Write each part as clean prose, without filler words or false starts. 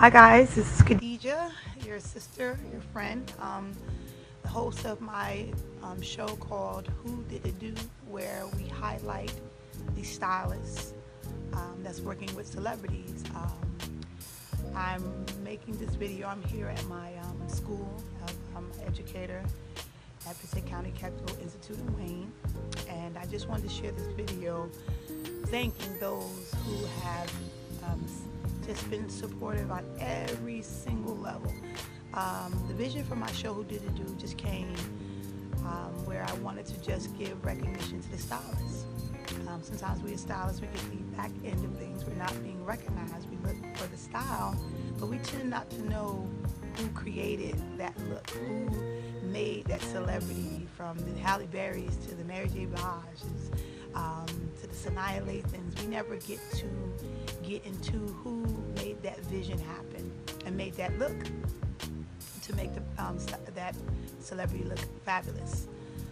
Hi guys, this is Khadijah, your sister, your friend, the host of my show called Who Did It Do, where we highlight the stylists that's working with celebrities. I'm making this video. I'm here at my school. I'm an educator at Passaic County Capital Institute in Wayne, and I just wanted to share this video thanking those who have just been supportive on every single level. The vision for my show, Who Did It Do, just came where I wanted to just give recognition to the stylists. Sometimes we as stylists, we get the back end of things. We're not being recognized. We look for the style, but we tend not to know who created that look, who made that celebrity, from the Halle Berrys to the Mary J. Blige's, to the Sanaa Lathans. We never get into who made that vision happen and made that look to make that celebrity look fabulous.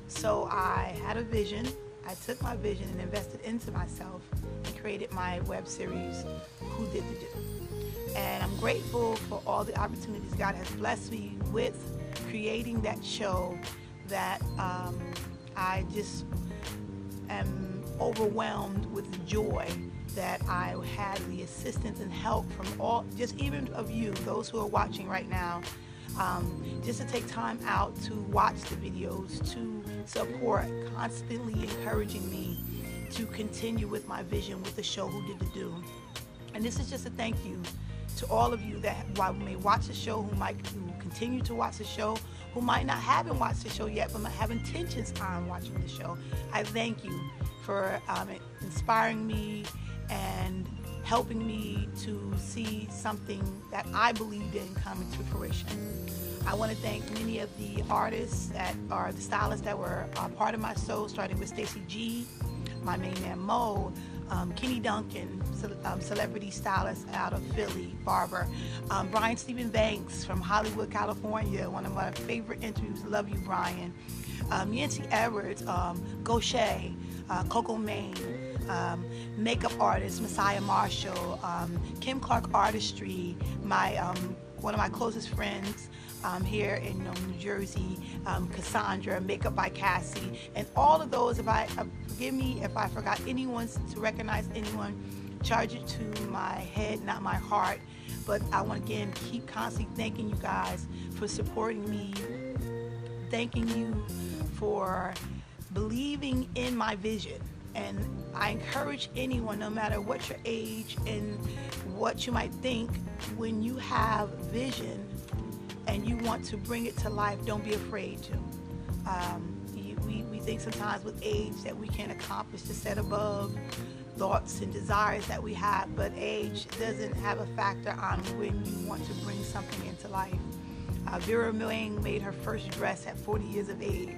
So I had a vision. I took my vision and invested into myself and created my web series, Who Did It Do? And I'm grateful for all the opportunities God has blessed me with creating that show, that I just am overwhelmed with joy that I had the assistance and help from all, just even of you, those who are watching right now, just to take time out to watch the videos, to support, constantly encouraging me to continue with my vision with the show Who Did It Do. And this is just a thank you to all of you that may watch the show, who continue to watch the show, who might not haven't watched the show yet, but might have intentions on watching the show. I thank you for inspiring me and helping me to see something that I believed in coming to fruition. I want to thank many of the artists that are the stylists that were part of my show, starting with Stacy G, my main man Mo, Kenny Duncan, celebrity stylist out of Philly, barber, Brian Stephen Banks from Hollywood, California, one of my favorite interviews. Love you, Brian. Yancy Edwards, Gaucher, Coco Maine, makeup artist Messiah Marshall, Kim Clark Artistry, my one of my closest friends here in New Jersey, Cassandra, Makeup by Cassie, and all of those. Forgive me if I forgot anyone, to recognize anyone, charge it to my head, not my heart. But I want to again keep constantly thanking you guys for supporting me, thanking you for believing in my vision. And I encourage anyone, no matter what your age and what you might think, when you have vision and you want to bring it to life, don't be afraid to. We think sometimes with age that we can't accomplish the set above thoughts and desires that we have, but age doesn't have a factor on when you want to bring something into life. Vera Milling made her first dress at 40 years of age.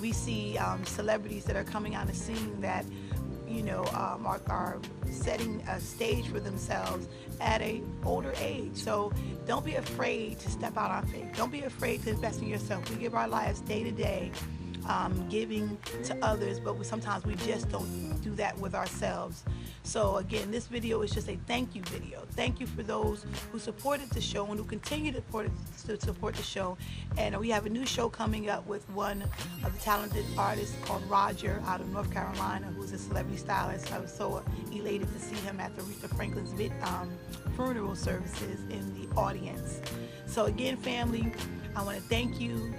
We see celebrities that are coming on the scene that, are setting a stage for themselves at an older age. So don't be afraid to step out on faith. Don't be afraid to invest in yourself. We give our lives day to day, giving to others, but sometimes we just don't do that with ourselves. So again, this video is just a thank you video. Thank you for those who supported the show and who continue to support the show. And we have a new show coming up with one of the talented artists called Roger out of North Carolina, who's a celebrity stylist. I was so elated to see him at the Aretha Franklin's funeral services in the audience. So again, family, I want to thank you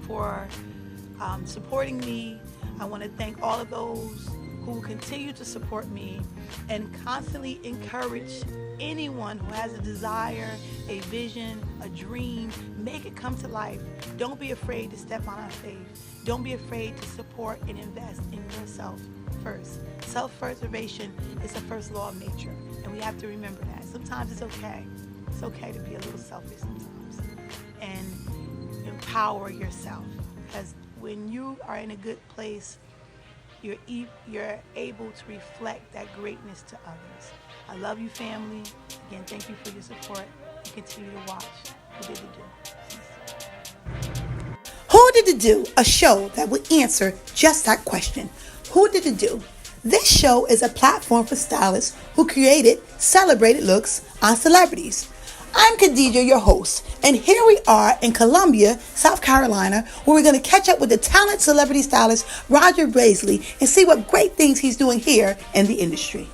for supporting me. I want to thank all of those who continue to support me and constantly encourage anyone who has a desire, a vision, a dream. Make it come to life. Don't be afraid to step on our faith. Don't be afraid to support and invest in yourself first. Self-preservation is the first law of nature, and we have to remember that. Sometimes it's okay. It's okay to be a little selfish sometimes and empower yourself, because when you are in a good place, you're able to reflect that greatness to others. I love you, family. Again, thank you for your support. And continue to watch Who Did It Do? Who Did It Do? A show that will answer just that question. Who did it do? This show is a platform for stylists who created celebrated looks on celebrities. I'm Khadijah, your host, and here we are in Columbia, South Carolina, where we're going to catch up with the talented celebrity stylist Roger Brasley and see what great things he's doing here in the industry.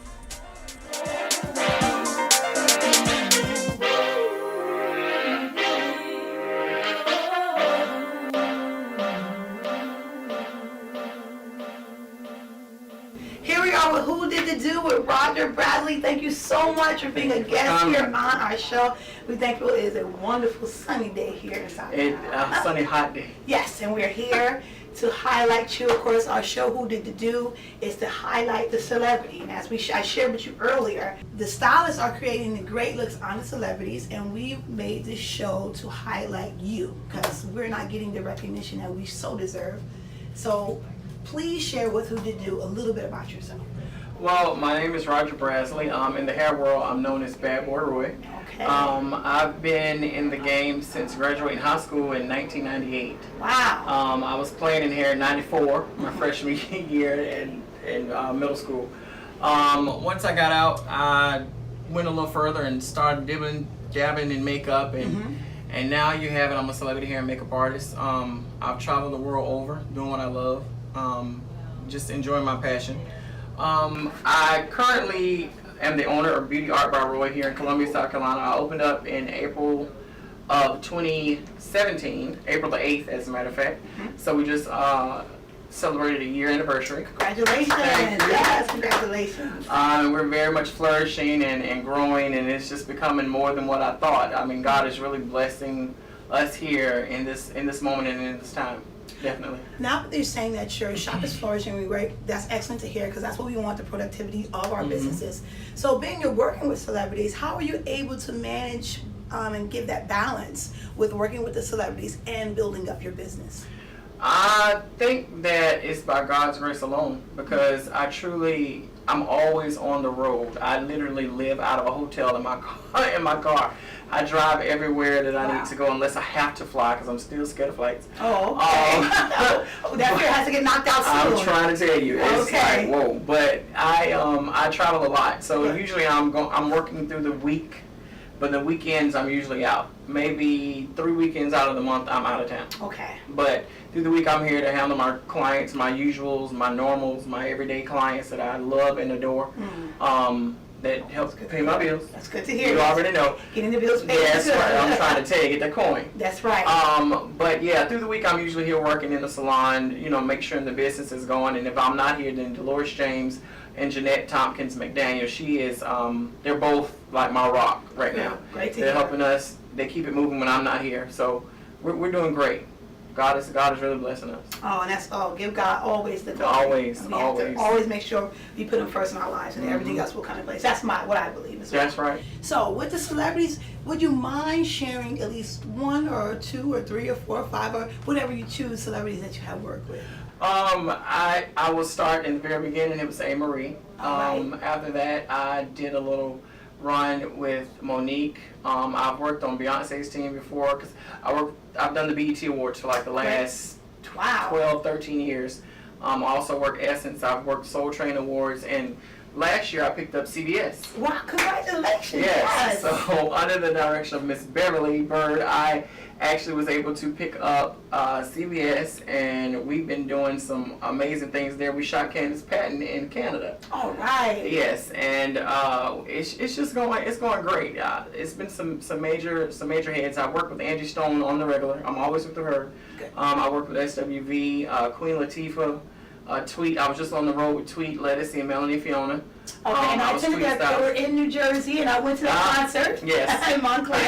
Here we are with Who Did the Do with Roger Brasley. Thank you so much for being a guest here on our show. We're thankful it is a wonderful sunny day here in South Carolina. Sunny, hot day. Yes, and we're here to highlight you. Of course, our show Who Did the Do is to highlight the celebrity. And as I shared with you earlier, the stylists are creating the great looks on the celebrities, and we made this show to highlight you because we're not getting the recognition that we so deserve. So please share with Who Did Do a little bit about yourself. Well, my name is Roger Brasley. In the hair world, I'm known as Bad Boy Roy. Okay. I've been in the game since graduating high school in 1998. Wow. I was playing in hair in 94, my freshman year in middle school. Once I got out, I went a little further and started dabbing in makeup, and now you have it. I'm a celebrity hair and makeup artist. I've traveled the world over doing what I love. Just enjoying my passion. I currently am the owner of Beauty Art by Roy here in Columbia, South Carolina. I opened up in April of 2017, April the 8th, as a matter of fact. So we just celebrated a year anniversary. Congratulations. Yes, congratulations. We're very much flourishing and growing, and it's just becoming more than what I thought. I mean, God is really blessing us here in this moment and in this time. Definitely. Now that you're saying that your shop is flourishing, great. That's excellent to hear because that's what we want, the productivity of our businesses. So being you're working with celebrities, how are you able to manage and give that balance with working with the celebrities and building up your business? I think that it's by God's grace alone because I'm always on the road. I literally live out of a hotel in my car. I drive everywhere that I need to go unless I have to fly because I'm still scared of flights. Oh, okay. That fear has to get knocked out soon. I'm trying to tell you. It's okay. like, whoa. But I travel a lot. So usually I'm working through the week, but the weekends I'm usually out. Maybe 3 weekends out of the month I'm out of town. Okay. But through the week I'm here to handle my clients, my usuals, my normals, my everyday clients that I love and adore. That helps pay my bills. That's good to hear. You already know. Getting the bills paid. That's right. I'm trying to tell you, get that coin. That's right. But yeah, through the week I'm usually here working in the salon, make sure the business is going. And if I'm not here, then Dolores James and Jeanette Tompkins McDaniel, she is, they're both like my rock right now. Great to They're hear. helping us. They keep it moving when I'm not here. So we're doing great. God is really blessing us. Oh, and that's give God always the glory. Always make sure we put Him first in our lives, and everything else will come in place. That's what I believe as well. That's right. So, with the celebrities, would you mind sharing at least one or two or three or four or five or whatever you choose celebrities that you have worked with? I will start in the very beginning. It was A. Marie. After that, I did a little run with Monique. I've worked on Beyonce's team before because I've done the BET Awards for like the last 12, 13 years. I also work Essence. I've worked Soul Train Awards, and last year I picked up CBS. Wow, congratulations. Yes. So under the direction of Miss Beverly Bird, I actually was able to pick up CBS, and we've been doing some amazing things there. We shot Candace Patton in Canada. All right. Yes, and it's just going great. It's been some major heads. I work with Angie Stone on the regular. I'm always with her. I work with SWV, Queen Latifah, Tweet. I was just on the road with Tweet, Lettuce, and Melanie Fiona. Okay, and I attended that. They were in New Jersey, and I went to that concert. Yes. In Montclair.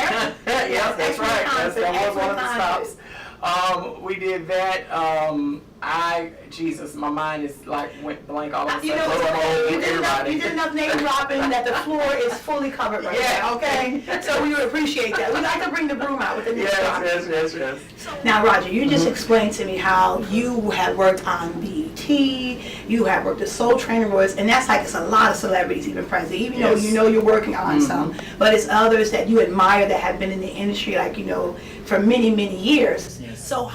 Yes, that's right. That was one of the stops. We did that. Jesus, my mind is like went blank all of a sudden. You did enough name dropping that the floor is fully covered right now, okay? So we would appreciate that. We like to bring the broom out with the new stock. Yes. Now, Roger, you just explained to me how you have worked on BET, you have worked at Soul Train Awards, and that's like it's a lot of celebrities even present, even though you know you're working on some, but it's others that you admire that have been in the industry, like, for many, many years. Yes. So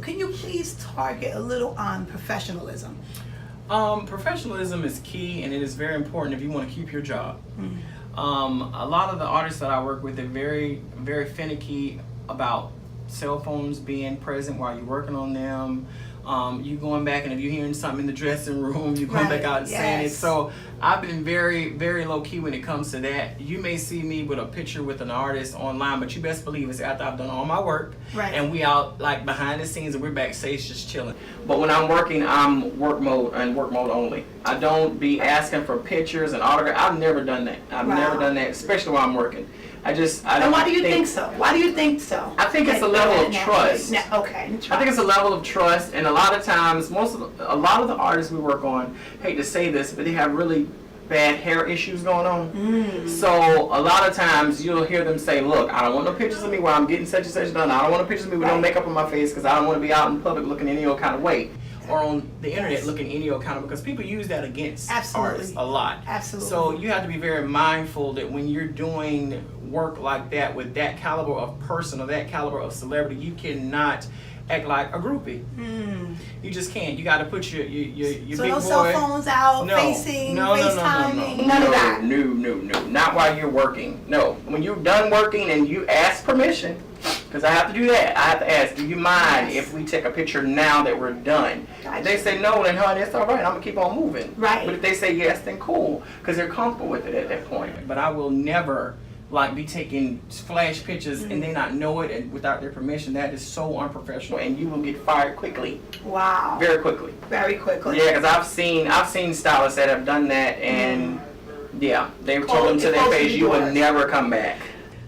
can you please target a little on professionalism? Professionalism is key, and it is very important if you want to keep your job. A lot of the artists that I work with are very, very finicky about cell phones being present while you're working on them. You going back, and if you're hearing something in the dressing room, you're going back out and saying it. So I've been very, very low key when it comes to that. You may see me with a picture with an artist online, but you best believe it's after I've done all my work, and we out like behind the scenes, and we're backstage just chilling. But when I'm working, I'm work mode and work mode only. I don't be asking for pictures and autographs. I've never done that. I've never done that, especially while I'm working. I don't. And why do you think so? Why do you think so? I think it's a level of trust. Okay. I think it's a level of trust, and a lot of times, a lot of the artists we work on, hate to say this, but they have really bad hair issues going on. So a lot of times you'll hear them say, "Look, I don't want no pictures of me while I'm getting such and such done. I don't want no pictures of me with no makeup on my face because I don't want to be out in public looking any old kind of way." Or on the internet looking any old kind of, because people use that against artists a lot. Absolutely. So you have to be very mindful that when you're doing work like that with that caliber of person or that caliber of celebrity, you cannot act like a groupie. You just can't. You got to put your so big no boy. cell phones out, facing, FaceTiming, none of that. No. Not while you're working. No. When you're done working and you ask permission, because I have to do that. I have to ask, do you mind if we take a picture now that we're done? If they say no, then honey, it's all right. I'm going to keep on moving. Right. But if they say yes, then cool, because they're comfortable with it at that point. But I will never be taking flash pictures and they not know it and without their permission. That is so unprofessional, and you will get fired quickly. Wow. Very quickly. Very quickly. Yeah, because I've seen stylists that have done that, and they've told them to their face, you will never come back.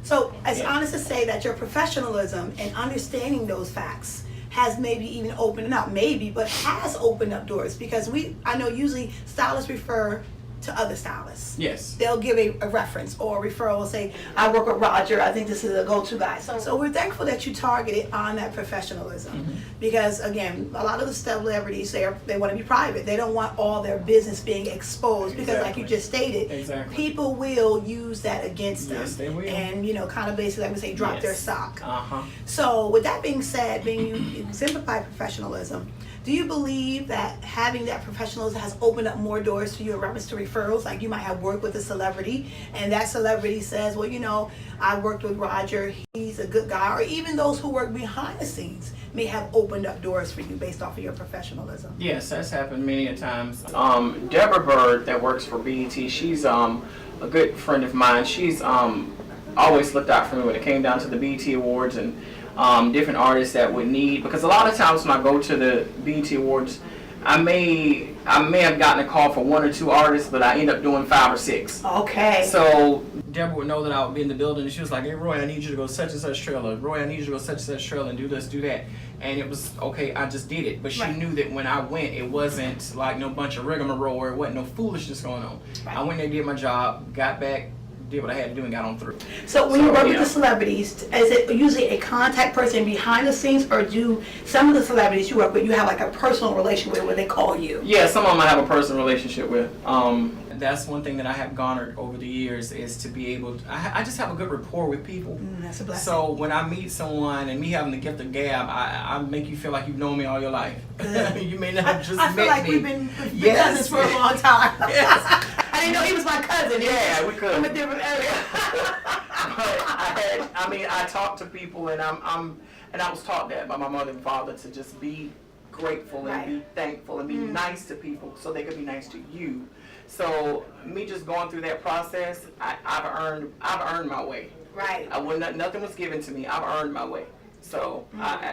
So it's honest to say that your professionalism and understanding those facts has maybe even opened, not maybe, but has opened up doors, because I know usually stylists refer to other stylists. Yes. They'll give a reference or a referral and say, I work with Roger, I think this is a go-to guy. So we're thankful that you targeted on that professionalism, because again, a lot of the celebrities, they want to be private. They don't want all their business being exposed, because like you just stated, people will use that against them. Yes, they will. And kind of basically, like we say, drop their sock. So with that being said, being you exemplify professionalism, do you believe that having that professionalism has opened up more doors for you in reference to referrals? Like you might have worked with a celebrity and that celebrity says, well, I worked with Roger, he's a good guy. Or even those who work behind the scenes may have opened up doors for you based off of your professionalism. Yes, that's happened many a times. Deborah Bird that works for BET, she's a good friend of mine. She's always looked out for me when it came down to the BET Awards and different artists that would need, because a lot of times when I go to the BET Awards, I may have gotten a call for 1 or 2 artists, but I end up doing 5 or 6. Okay. So Deborah would know that I would be in the building, and she was like, "Hey Roy, I need you to go such and such trailer. Roy, I need you to go such and such trailer and do this, do that." And it was okay. I just did it, but she knew that when I went, it wasn't like no bunch of rigmarole, or it wasn't no foolishness going on. I went there, did my job, got back, did what I had to do, and got on through. So when you work with the celebrities, is it usually a contact person behind the scenes, or do some of the celebrities you work with, you have like a personal relationship with where they call you? Yeah, some of them I have a personal relationship with. That's one thing that I have garnered over the years, is to be able to, I just have a good rapport with people. That's a blessing. So when I meet someone, and me having the gift of gab, I make you feel like you've known me all your life. You may not have just met me. I feel like we've been cousins for a long time. Yes. I didn't know he was my cousin. Yeah, we could. From a different area. But I talk to people, and I was taught that by my mother and father, to just be grateful and be thankful and be nice to people so they could be nice to you. So me just going through that process, I've earned my way. Right. Nothing was given to me. I've earned my way. So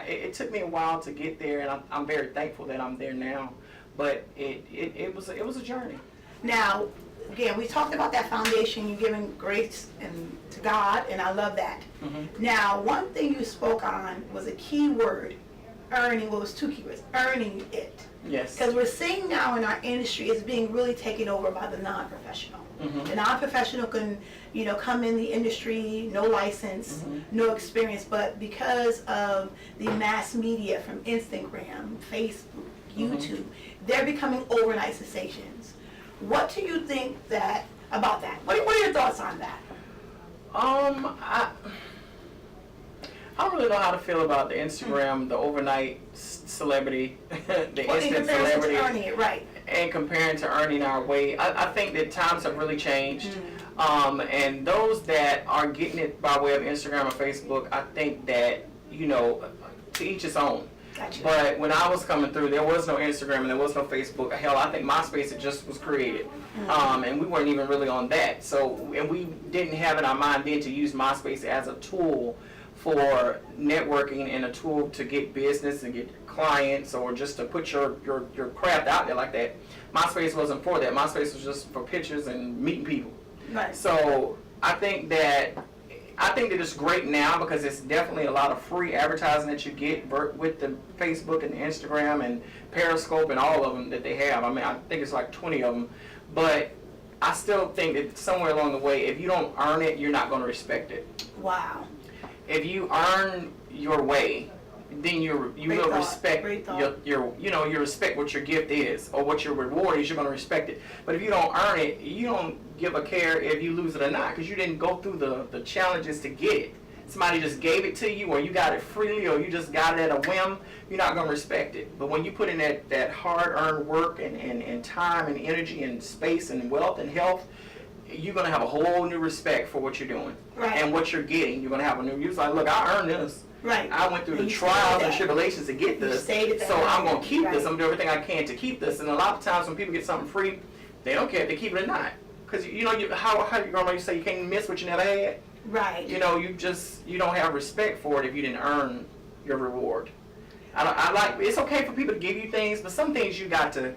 it took me a while to get there, and I'm very thankful that I'm there now. But it was a journey. Now, again, we talked about that foundation, you giving grace to God, and I love that. Now, one thing you spoke on was a key word, earning. Well, it was 2 keywords, earning it. Yes. Because we're seeing now in our industry, it's being really taken over by the non-professional. The non-professional can, come in the industry, no license, no experience, but because of the mass media from Instagram, Facebook, YouTube, they're becoming overnight sensations. What do you think about that? What are your thoughts on that? I don't really know how to feel about the Instagram, the overnight celebrity, the instant celebrity. Earning it, right. and comparing to earning our way. I think that times have really changed. And those that are getting it by way of Instagram or Facebook, I think that, you know, to each his own. Gotcha. But when I was coming through, there was no Instagram and there was no Facebook. Hell, I think MySpace, it just was created. And we weren't even really on that. So, and we didn't have in our mind then to use MySpace as a tool for networking and a tool to get business and get clients or just to put your craft out there like that. MySpace wasn't for that. MySpace was just for pictures and meeting people. Right. So I think that it's great now because it's definitely a lot of free advertising that you get with the Facebook and the Instagram and Periscope and all of them that they have. I mean, I think it's like 20 of them. But I still think that somewhere along the way, if you don't earn it, you're not going to respect it. Wow. If you earn your way, then you will respect you respect what your gift is or what your reward is. You're going to respect it. But if you don't earn it, you don't give a care if you lose it or not because you didn't go through the challenges to get it. Somebody just gave it to you, or you got it freely, or you just got it at a whim. You're not going to respect it. But when you put in that hard-earned work and time and energy and space and wealth and health, you're going to have a whole new respect for what you're doing. Right. And what you're getting. You're going to have a new, you're like, look, I earned this. Right. I went through the trials and tribulations to get this, so I'm going to keep this. I'm going to do everything I can to keep this. And a lot of times when people get something free, they don't care if they keep it or not. Because, you know, how your grandma used to say you can't miss what you never had? Right. You know, you don't have respect for it if you didn't earn your reward. It's okay for people to give you things, but some things you got to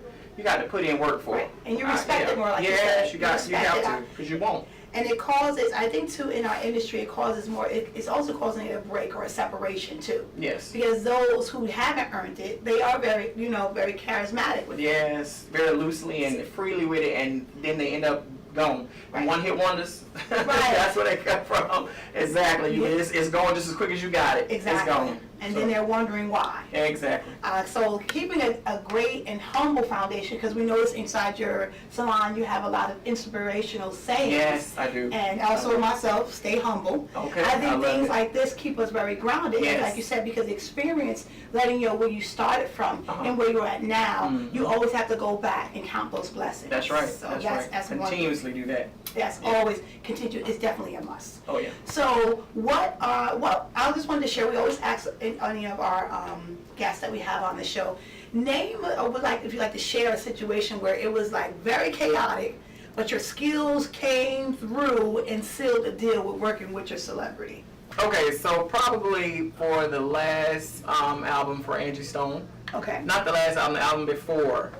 put in work for. Right. And you respect it more, like you said. You have to, because you won't. And it causes, I think too, in our industry, it causes more, it's also causing a break or a separation too. Yes. Because those who haven't earned it, they are very, very charismatic with it. Yes, very loosely and freely with it, and then they end up gone. Right. One hit wonders. Right. That's where they come from. Exactly. Yes. It's going just as quick as you got it. Exactly. It's gone. And then they're wondering why. Exactly. So keeping a great and humble foundation, because we notice inside your salon you have a lot of inspirational sayings. Yes, I do. And also myself, stay humble. Okay. I think things like this keep us very grounded. Yes. And like you said, because experience, letting you know where you started from and where you're at now, you always have to go back and count those blessings. That's right. So that's continuously do that. That's always continue. It's definitely a must. Oh yeah. So what I just wanted to share. We always ask any of our guests that we have on the show, name or if you'd like to share a situation where it was like very chaotic, but your skills came through and sealed the deal with working with your celebrity. Okay, so probably for the last album for Angie Stone. Okay. Not the last album, the album before.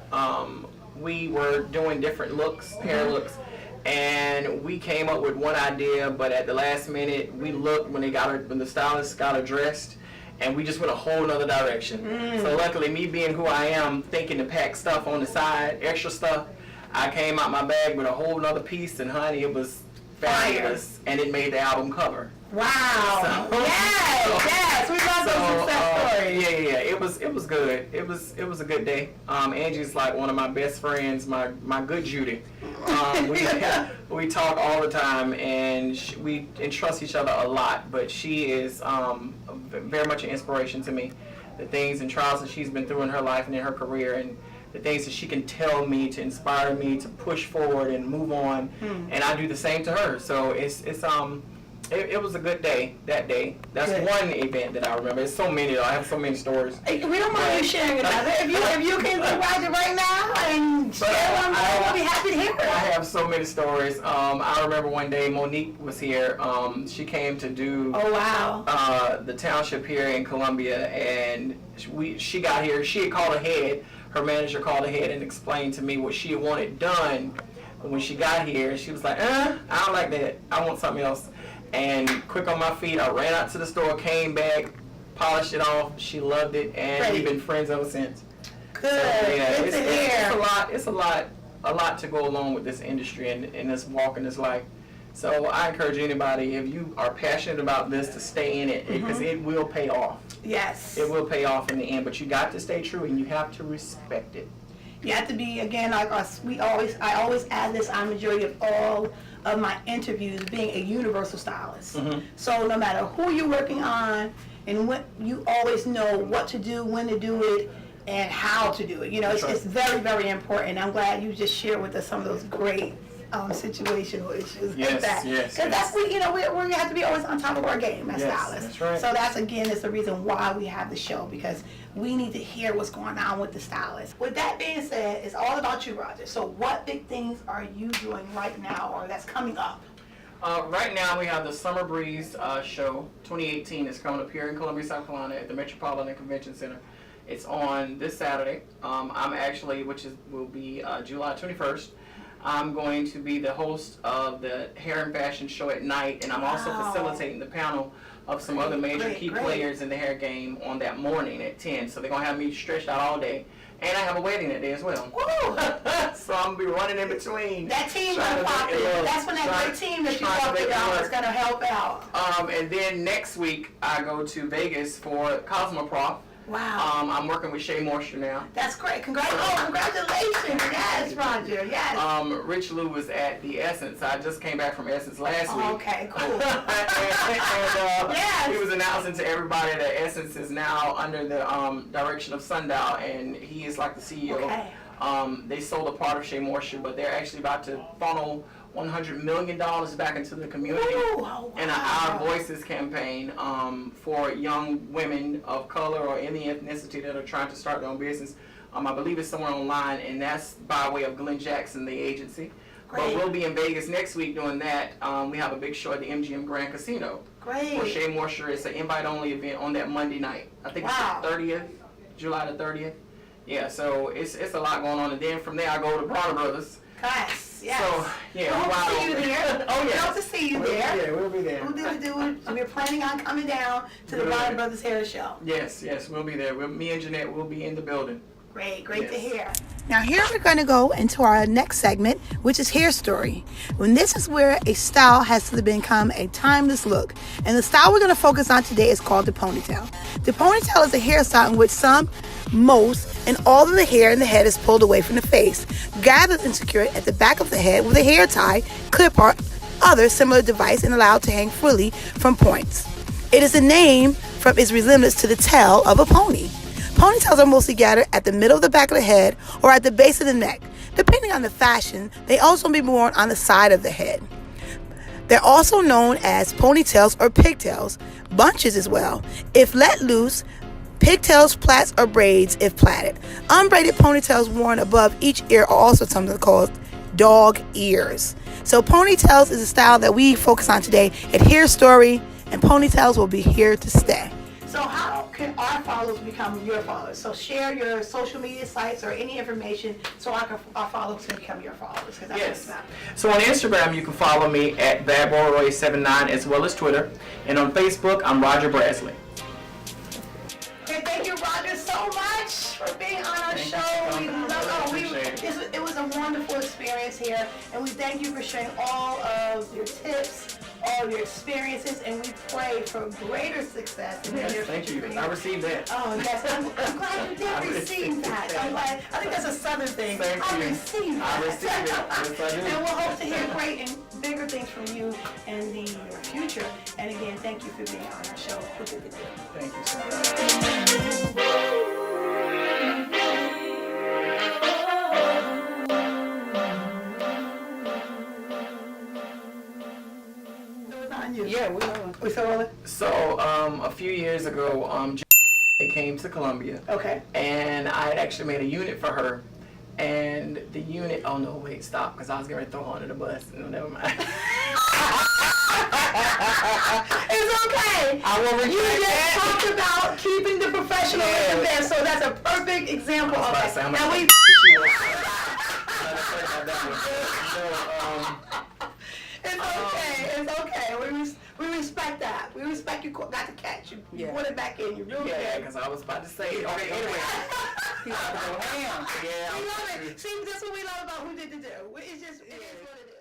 We were doing different looks, hair looks. And we came up with one idea, but at the last minute, we looked when the stylist got her dressed, and we just went a whole nother direction. So luckily, me being who I am, thinking to pack stuff on the side, extra stuff, I came out my bag with a whole nother piece, and honey, it was fabulous, and it made the album cover. Wow! So, yes, we love those success stories. Yeah, it was good. It was a good day. Angie's like one of my best friends, my good Judy. We talk all the time, and we entrust each other a lot. But she is very much an inspiration to me. The things and trials that she's been through in her life and in her career, and the things that she can tell me to inspire me to push forward and move on, and I do the same to her. So it was a good day that day. That's one event that I remember. There's so many though. I have so many stories. We don't mind you sharing another. If you can provide it right now and share one more, we'll be happy to hear it. I have so many stories. I remember one day Monique was here. She came to do the township here in Columbia, and she got here. She had called ahead. Her manager called ahead and explained to me what she wanted done. But when she got here, she was like, I don't like that. I want something else. And quick on my feet, I ran out to the store, came back, polished it off. She loved it, and we've been friends ever since. Good. So, yeah, good to hear. It's a lot to go along with this industry and this walk in this life. So I encourage anybody, if you are passionate about this, to stay in it, because it will pay off. Yes. It will pay off in the end, but you got to stay true, and you have to respect it. You have to be, again, like us. I always add this on majority of all of my interviews, being a universal stylist. So no matter who you're working on, and what, you always know what to do, when to do it. and how to do it. You know, it's very, very important. I'm glad you just shared with us some of those great situational issues like that. Yes. Because that's we have to be always on top of our game as stylists. That's right. So that's again is the reason why we have the show, because we need to hear what's going on with the stylists. With that being said, it's all about you, Roger. So what big things are you doing right now, or that's coming up? Right now we have the Summer Breeze show 2018 is coming up here in Columbia, South Carolina at the Metropolitan Convention Center. It's on this Saturday. I'm actually, will be July 21st. I'm going to be the host of the Hair and Fashion show at night, and I'm also facilitating the panel of some other major key players in the hair game on that morning at 10. So they're going to have me stretched out all day. And I have a wedding that day as well. So I'm going to be running in between. That team's going to pop in. That's when that great team that you talked about is going to help out. And then next week, I go to Vegas for Cosmoprof. Wow. I'm working with Shea Moisture now. That's great. Congratulations. Yes, Roger. Yes. Rich Lou was at the Essence. I just came back from Essence last week. Okay, cool. and yes. He was announcing to everybody that Essence is now under the direction of Sundial, and he is like the CEO. Okay. They sold a part of Shea Moisture, but they're actually about to funnel $100 million back into the community in an Our Voices campaign for young women of color or any ethnicity that are trying to start their own business. I believe it's somewhere online, and that's by way of Glenn Jackson, the agency. But we'll be in Vegas next week doing that. We have a big show at the MGM Grand Casino. Great. For Shea Moisture. It's an invite-only event on that Monday night. I think it's the 30th, July the 30th. Yeah, so it's a lot going on. And then from there, I go to Bronner Brothers. Yes. So, yeah. We hope to see you there. Oh, yeah. We hope to see you there. Yeah, we'll be there. We're planning on coming down to the Bronner Brothers Hair Show. Yes, we'll be there. Me and Jeanette will be in the building. Great to hear. Now here we're going to go into our next segment, which is Hair Story. When this is where a style has to become a timeless look. And the style we're going to focus on today is called the ponytail. The ponytail is a hairstyle in which most, and all of the hair in the head is pulled away from the face, gathered and secured at the back of the head with a hair tie, clip, or other similar device, and allowed to hang freely from points. It is a name from its resemblance to the tail of a pony. Ponytails are mostly gathered at the middle of the back of the head or at the base of the neck. Depending on the fashion, they also may be worn on the side of the head. They're also known as ponytails or pigtails, bunches as well, if let loose, pigtails, plaits, or braids if plaited. Unbraided ponytails worn above each ear are also sometimes called dog ears. So ponytails is a style that we focus on today at Hair Story, and ponytails will be here to stay. So how can our followers become your followers? So share your social media sites or any information so our followers can become your followers. Yes. So on Instagram, you can follow me at badboyroy79 as well as Twitter. And on Facebook, I'm Roger Brasley. Okay, thank you, Roger, so much for being on our show. It was a wonderful experience here, and we thank you for sharing all of your tips, all of your experiences, and we pray for greater success in the near future for you. I received that. Oh, yes. I'm glad you did receive that. I think that's a Southern thing. I received that. I received it. Yes, I do. And we'll hope to hear great and bigger things from you in the near future. And again, thank you for being on our show. Thank you so much. Yeah, we still rolling. So, a few years ago, came to Columbia. Okay. And I had actually made a unit for her. And the unit, oh no, wait, stop, because I was going to throw her under the bus. No, never mind. It's okay. I will retract You just that. talked about keeping the professionalism there, so that's a perfect example of it. Now we. It's okay. We respect that. We respect you got to catch you. You put it back in. You really did. Yeah, because I was about to say, okay, anyway. We love it. See, that's what we love about Who Did the Do. It is what it is.